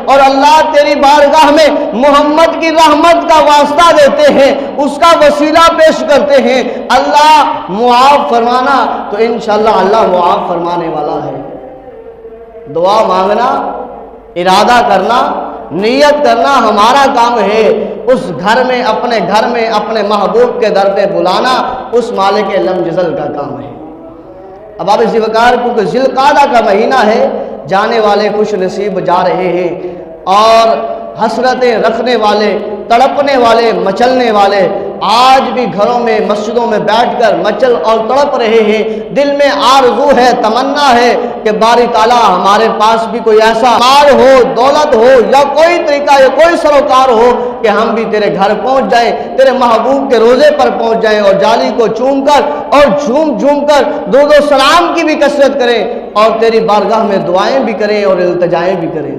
اور اللہ تیری بارگاہ میں محمد کی رحمت کا واسطہ دیتے ہیں، اس کا وسیلہ پیش کرتے ہیں، اللہ معاف فرمانا، تو انشاءاللہ اللہ معاف فرمانے والا ہے۔ دعا مانگنا، ارادہ کرنا، نیت کرنا ہمارا کام ہے، اس گھر میں اپنے محبوب کے در پہ بلانا اس مالک لم یزل کا کام ہے۔ اب آپ اسی وقار کیونکہ ذی القعدہ کا مہینہ ہے، جانے والے خوش نصیب جا رہے ہیں، اور حسرتیں رکھنے والے، تڑپنے والے، مچلنے والے آج بھی گھروں میں مسجدوں میں بیٹھ کر مچل اور تڑپ رہے ہیں۔ دل میں آرزو ہے، تمنا ہے کہ باری تعالیٰ ہمارے پاس بھی کوئی ایسا مال ہو، دولت ہو، یا کوئی طریقہ یا کوئی سروکار ہو کہ ہم بھی تیرے گھر پہنچ جائیں، تیرے محبوب کے روزے پر پہنچ جائیں، اور جالی کو چوم کر اور جھوم کر درود و سلام کی بھی کثرت کریں، اور تیری بارگاہ میں دعائیں بھی کریں اور التجائیں بھی کریں۔